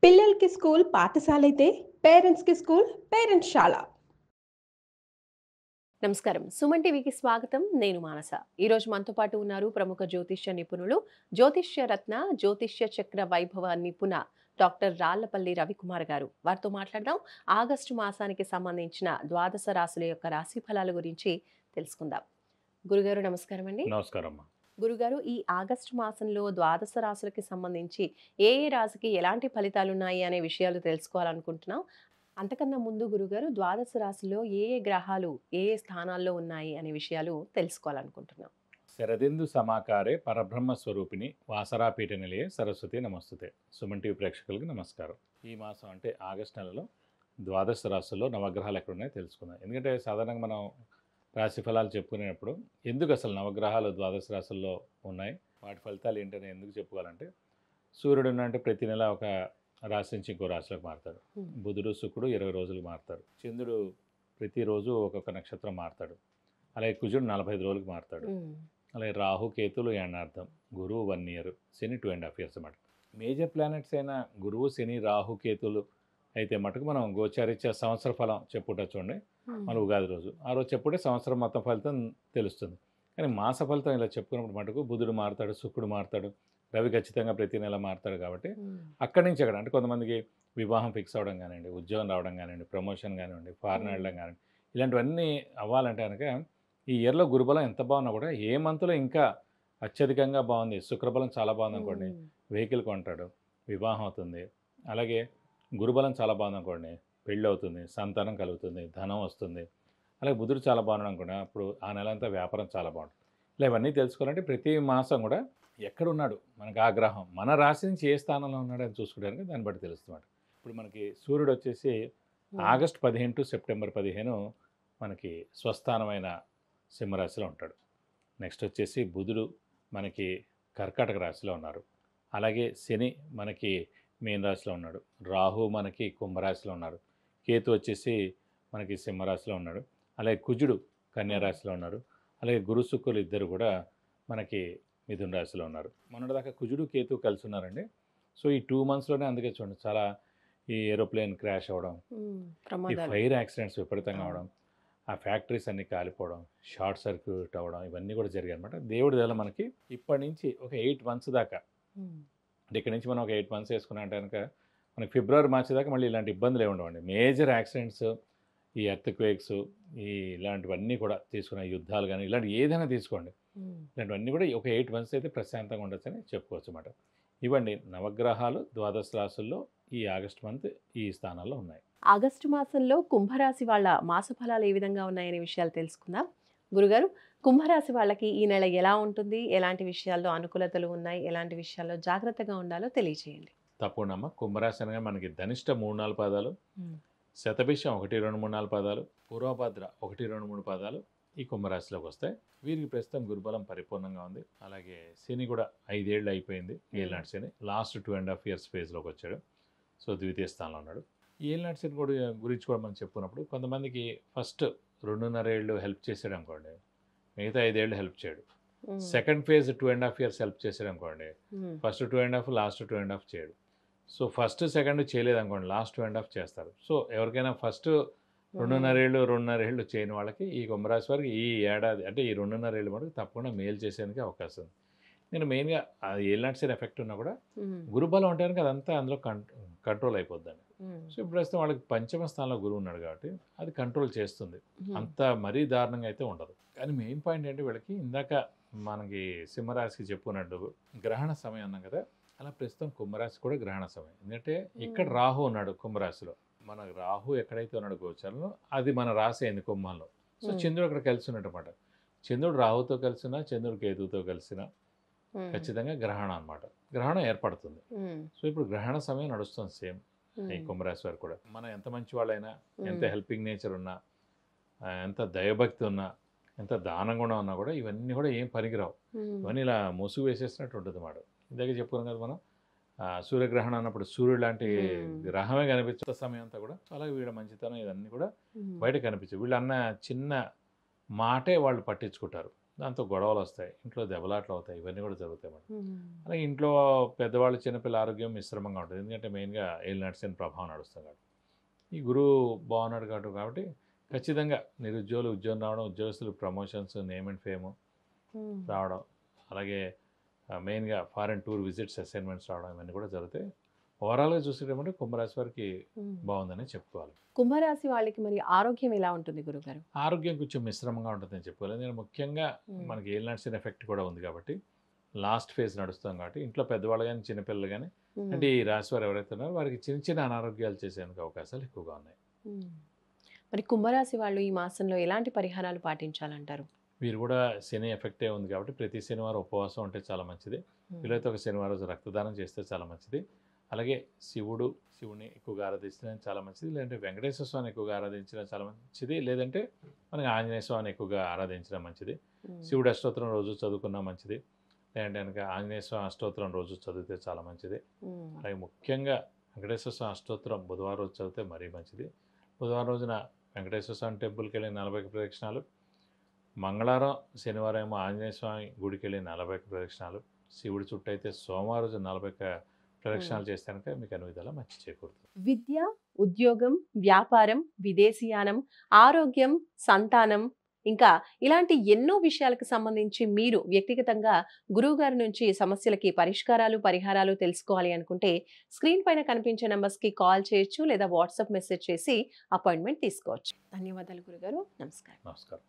పిల్లలకి స్కూల్ పాఠశాలైతే పేరెంట్స్‌కి school parents శాల. నమస్కారం. సుమన్ టీవీకి స్వాగతం. నేను మానస. ఈరోజు మనతో పాటు ఉన్నారు ప్రముఖ జ్యోతిష్య నిపుణులు, జ్యోతిష్య రత్న, జ్యోతిష్య చక్ర వైభవ నిపుణ డాక్టర్ రాళ్లపల్లి రవికుమార్ గారు. వారితో మాట్లాడదాం. ఆగస్టు మాసానికి సంబంధించిన ద్వాదశ రాశుల యొక్క రాశి ఫలాల గురించి తెలుసుకుందాం. గురుగారు నమస్కారం అండి. నమస్కారం అమ్మా. గురుగారు, ఈ ఆగస్టు మాసంలో ద్వాదశ రాశులకి సంబంధించి ఏ రాశికి ఎలాంటి ఫలితాలు ఉన్నాయి అనే విషయాలు తెలుసుకోవాలనుకుంటున్నాం. అంతకన్నా ముందు గురుగారు, ద్వాదశ రాశిలో ఏ గ్రహాలు ఏ స్థానాల్లో ఉన్నాయి అనే విషయాలు తెలుసుకోవాలనుకుంటున్నాం. శరదిందు సమాకారే పరబ్రహ్మ స్వరూపిణి వాసరాపీఠ నిలయే సరస్వతి నమస్తుతే. సుమన్ టీవీ ప్రేక్షకులకి నమస్కారం. ఈ మాసం అంటే ఆగస్టు నెలలో ద్వాదశ రాశుల్లో నవగ్రహాలు ఎక్కడున్నాయో తెలుసుకుందాం. ఎందుకంటే సాధారణంగా మనం రాశి ఫలాలు చెప్పుకునేటప్పుడు ఎందుకు అసలు నవగ్రహాలు ద్వాదశ రాశుల్లో ఉన్నాయి, వాటి ఫలితాలు ఏంటని ఎందుకు చెప్పుకోవాలంటే, సూర్యుడు అంటే ప్రతి నెల ఒక రాశి నుంచి ఇంకో రాశిలోకి మారుతాడు. బుధుడు శుక్రుడు 20 రోజులకు మారుతాడు. చంద్రుడు ప్రతిరోజు ఒక్కొక్క నక్షత్రం మారుతాడు. అలాగే కుజుడు 45 రోజులకు మారుతాడు. అలాగే రాహు కేతులు ఎండార్థం, గురువు 1 year, శని 2.5 years అన్నమాట. మేజర్ ప్లానెట్స్ అయిన గురువు, శని, రాహు, కేతులు అయితే మటుకు మనం గోచారిత్య సంవత్సర ఫలం చెప్పుట చూడండి. మన ఉగాది రోజు ఆ రోజు చెప్పుడే సంవత్సరం మొత్తం ఫలితం తెలుస్తుంది. కానీ మాస ఫలితం ఇలా చెప్పుకున్నప్పుడు మటుకు బుధుడు మారుతాడు, శుక్రుడు మారుతాడు, రవి ఖచ్చితంగా ప్రతి నెల మారుతాడు. కాబట్టి అక్కడి నుంచి అక్కడ అంటే కొంతమందికి వివాహం ఫిక్స్ అవ్వడం కానివ్వండి, ఉద్యోగం రావడం కానివ్వండి, ప్రమోషన్ కానివ్వండి, ఫారెన్ వెళ్ళడం కానివ్వండి, ఇలాంటివన్నీ అవ్వాలంటే కనుక ఈ ఇయర్లో గురుబలం ఎంత బాగున్నా కూడా ఏ మంత్లో ఇంకా అత్యధికంగా బాగుంది, శుక్రబలం చాలా బాగుంది అనుకోండి, వెహికల్ కొంటాడు, వివాహం అవుతుంది. అలాగే గురుబలం చాలా బాగుంది అనుకోండి, పెళ్ళి అవుతుంది, సంతానం కలుగుతుంది, ధనం వస్తుంది. అలాగే బుధుడు చాలా బాగున్నాడు అనుకోండి, అప్పుడు ఆ నెల అంతా వ్యాపారం చాలా బాగుంటుంది. ఇలా ఇవన్నీ తెలుసుకోవాలంటే ప్రతి మాసం కూడా ఎక్కడున్నాడు మనకు ఆ గ్రహం, మన రాశి నుంచి ఏ స్థానంలో ఉన్నాడు అని చూసుకోవడానికి దాన్ని బట్టి తెలుస్తుంది. ఇప్పుడు మనకి సూర్యుడు వచ్చేసి ఆగస్టు 15 టు సెప్టెంబర్ 15 మనకి స్వస్థానమైన సింహరాశిలో ఉంటాడు. నెక్స్ట్ వచ్చేసి బుధుడు మనకి కర్కాటక రాశిలో ఉన్నారు. అలాగే శని మనకి మీన రాశిలో ఉన్నాడు. రాహు మనకి కుంభరాశిలో ఉన్నారు. కేతు వచ్చేసి మనకి సింహరాశిలో ఉన్నాడు. అలాగే కుజుడు కన్యా రాశిలో ఉన్నారు. అలాగే గురు శుక్రులు ఇద్దరు కూడా మనకి మిథున రాశిలో ఉన్నారు. మొన్నటిదాకా కుజుడు కేతు కలిసి ఉన్నారండి. సో ఈ 2 monthsలోనే అందుకే చూడండి చాలా ఈ ఏరోప్లేన్ క్రాష్ అవ్వడం, ఈ ఫైర్ యాక్సిడెంట్స్ విపరీతంగా అవడం, ఆ ఫ్యాక్టరీస్ అన్నీ కాలిపోవడం, షార్ట్ సర్క్యూట్ అవ్వడం, ఇవన్నీ కూడా జరిగాయి అనమాట. దేవుడి వల్ల మనకి ఇప్పటి నుంచి ఒక 8 months దాకా, అంటే ఇక్కడ నుంచి మనం ఒక 8 months వేసుకున్నా అంటే కనుక మనకి ఫిబ్రవరి, మార్చి దాకా మళ్ళీ ఇలాంటి ఇబ్బందులు ఏమి ఉండవండి. మేజర్ యాక్సిడెంట్స్, ఈ ఎర్త్ క్వేక్స్, ఈ ఇలాంటివన్నీ కూడా తీసుకున్న యుద్ధాలు కానీ ఇలాంటి ఏదైనా తీసుకోండి, ఇలాంటివన్నీ కూడా ఒక 8 months అయితే ప్రశాంతంగా ఉండొచ్చని చెప్పుకోవచ్చు అన్నమాట. ఇవ్వండి నవగ్రహాలు ద్వాదశ రాశుల్లో ఈ ఆగస్ట్ మంత్ ఈ స్థానాల్లో ఉన్నాయి. ఆగస్టు మాసంలో కుంభరాశి వాళ్ళ మాస ఫలాలు ఏ విధంగా ఉన్నాయనే విషయాలు తెలుసుకుందాం. గురుగారు, కుంభరాశి వాళ్ళకి ఈ నెల ఎలా ఉంటుంది, ఎలాంటి విషయాల్లో అనుకూలతలు ఉన్నాయి, ఎలాంటి విషయాల్లో జాగ్రత్తగా ఉండాలో తెలియజేయండి. తప్పకుండా. కుంభరాశి అనగా మనకి ధనిష్ట 3-4 పాదాలు, శతభిషం 1, 2, 3, 4 పాదాలు, పూర్వభద్ర 1, 2, 3 పాదాలు ఈ కుంభరాశిలోకి వస్తాయి. వీరికి ప్రస్తుతం గురుబలం పరిపూర్ణంగా ఉంది. అలాగే శని కూడా 5 ఏళ్ళు అయిపోయింది. ఏళ్ళనాటి శని లాస్ట్ 2.5 years ఫేజ్లోకి వచ్చాడు. సో ద్వితీయ స్థానంలో ఉన్నాడు. ఈ ఏళ్ళనాటి శని కూడా గురించి కూడా మనం చెప్పుకున్నప్పుడు కొంతమందికి ఫస్ట్ 2.5 ఏళ్ళు హెల్ప్ చేసాడు అనుకోండి, మిగతా 5 ఏళ్ళు హెల్ప్ చేయడు. సెకండ్ ఫేజ్ 2.5 years హెల్ప్ చేసాడు అనుకోండి, ఫస్ట్ 2.5, లాస్ట్ 2.5 చేయడు. సో ఫస్ట్ సెకండ్ చేయలేదు అనుకోండి, లాస్ట్ 2.5 చేస్తారు. సో ఎవరికైనా ఫస్ట్ 2.5 ఏళ్ళు చేయని వాళ్ళకి ఈ కుంభరాశి వారికి ఈ ఏడాది అంటే ఈ 2.5 ఏళ్ళు మటుకు తప్పకుండా మేలు చేసేందుకు అవకాశం ఉంది. నేను మెయిన్గా అది ఏళ్ళనాటి శని ఎఫెక్ట్ ఉన్నా కూడా గురుబలం అంటే కనుక అదంతా అందులో కంట్రోల్ అయిపోద్దండి. సో ఇప్పుడు ప్రస్తుతం వాళ్ళకి పంచమ స్థానంలో గురువు ఉన్నాడు కాబట్టి అది కంట్రోల్ చేస్తుంది. అంత మరీ దారుణంగా అయితే ఉండదు. కానీ మెయిన్ పాయింట్ ఏంటి, వీళ్ళకి ఇందాక మనకి సింహరాశికి చెప్పుకున్నట్టు గ్రహణ సమయం అన్నాం కదా, అలా ప్రస్తుతం కుంభరాశి కూడా గ్రహణ సమయం. ఎందుకంటే ఇక్కడ రాహు ఉన్నాడు కుంభరాశిలో. మన రాహు ఎక్కడైతే ఉన్నాడు గోచరంలో అది మన రాశి అయింది కుంభంలో. సో చంద్రుడు అక్కడ కలిసి ఉన్నట్టు అనమాట. చంద్రుడు రాహుతో కలిసినా, చంద్రుడు కేతువుతో కలిసినా ఖచ్చితంగా గ్రహణం అనమాట, గ్రహణం ఏర్పడుతుంది. సో ఇప్పుడు గ్రహణ సమయం నడుస్తుంది సేమ్ ఈ కుంభరాశి వారు కూడా. మనం ఎంత మంచి వాళ్ళైనా, ఎంత హెల్పింగ్ నేచర్ ఉన్నా, ఎంత దైవభక్తి ఉన్నా, ఎంత దానం గుణం ఉన్నా కూడా ఇవన్నీ కూడా ఏం పనికిరావు. ఇవన్నీ ఇలా ముసుగు వేసేసినట్టు ఉంటుంది అన్నమాట. ఇందాక చెప్పుకున్నాం కదా మనం, సూర్యగ్రహణం అన్నప్పుడు సూర్యుడు లాంటి గ్రహమే కనిపించే సమయం అంతా కూడా అలాగే వీళ్ళ మంచితనం ఇవన్నీ కూడా బయట కనిపించవు. వీళ్ళు అన్న చిన్న మాటే వాళ్ళు పట్టించుకుంటారు. దాంతో గొడవలు వస్తాయి, ఇంట్లో దెబ్బలాట్లు అవుతాయి, ఇవన్నీ కూడా జరుగుతాయి మేడం. అలాగే ఇంట్లో పెద్దవాళ్ళు చిన్నపిల్లల ఆరోగ్యం మిశ్రమంగా ఉంటుంది, ఎందుకంటే మెయిన్గా ఏళ్ళు నడిచిన ప్రభావం నడుస్తుంది కాబట్టి. ఈ గురువు బాగున్నాడు కాబట్టి ఖచ్చితంగా నిరుద్యోగులు ఉద్యోగం రావడం, ఉద్యోగస్తులు ప్రమోషన్స్, నేమ్ అండ్ ఫేము రావడం, అలాగే మెయిన్గా ఫారెన్ టూర్ విజిట్స్, అసైన్మెంట్స్ రావడం, ఇవన్నీ కూడా జరుగుతాయి. ఓవరాల్గా చూసేటప్పుడు కుంభరాశి వారికి బాగుందని చెప్పుకోవాలి. కుంభరాశి వాళ్ళకి మరి ఆరోగ్యం ఎలా ఉంటుంది గురుగారు? ఆరోగ్యం కొంచెం మిశ్రమంగా ఉంటుందని చెప్పుకోవాలి, ఎందుకంటే ముఖ్యంగా మనకి ఏళ్ళు నడిచిన ఎఫెక్ట్ కూడా ఉంది కాబట్టి, లాస్ట్ ఫేజ్ నడుస్తాం కాబట్టి ఇంట్లో పెద్దవాళ్ళు కానీ చిన్నపిల్లలు కానీ అంటే ఈ రాశి వారు ఎవరైతే ఉన్నారో వారికి చిన్న చిన్న అనారోగ్యాలు చేసేందుకు అవకాశాలు ఎక్కువగా ఉన్నాయి. మరి కుంభరాశి వాళ్ళు ఈ మాసంలో ఎలాంటి పరిహారాలు పాటించాలంటారు? వీరు కూడా శని ఎఫెక్టే ఉంది కాబట్టి ప్రతి శనివారం ఉపవాసం ఉంటే చాలా మంచిది. వీలైతే ఒక శనివారం రోజు రక్తదానం చేస్తే చాలా మంచిది. అలాగే శివుని ఎక్కువగా ఆరాధించడం చాలా మంచిది, లేదంటే వెంకటేశ్వర స్వామిని ఎక్కువగా ఆరాధించడం చాలా మంచిది, లేదంటే మనకి ఆంజనేయ స్వామిని ఎక్కువగా ఆరాధించడం మంచిది. శివుడు అష్టోత్తరం రోజు చదువుకున్నా మంచిది, లేదంటే కనుక ఆంజనేయ స్వామి అష్టోత్తరం రోజు చదివితే చాలా మంచిది. అలాగే ముఖ్యంగా వెంకటేశ్వర స్వామి అష్టోత్తరం బుధవారం రోజు చదివితే మరీ మంచిది. బుధవారం రోజున వెంకటేశ్వర స్వామి టెంపుల్కి వెళ్ళి 40 ప్రదక్షిణాలు, మంగళవారం శనివారం ఏమో ఆంజనేయ స్వామి గుడికి వెళ్ళి 40 ప్రదక్షిణాలు, శివుడి చుట్టూ అయితే సోమవారం రోజు 40 ప్రదక్షిణాలు చేస్తే కనుక మీకు అన్ని విధాలా మంచి చేకూరుతుంది. విద్య, ఉద్యోగం, వ్యాపారం, విదేశీయానం, ఆరోగ్యం, సంతానం, ఇంకా ఇలాంటి ఎన్నో విషయాలకు సంబంధించి మీరు వ్యక్తిగతంగా గురువు గారి నుంచి సమస్యలకి పరిహారాలు తెలుసుకోవాలి అనుకుంటే స్క్రీన్ పైన కనిపించే నంబర్స్కి కాల్ చేయొచ్చు, లేదా వాట్సాప్ మెసేజ్ చేసి అపాయింట్మెంట్ తీసుకోవచ్చు. ధన్యవాదాలు గురుగారు. నమస్కారం. నమస్కారం.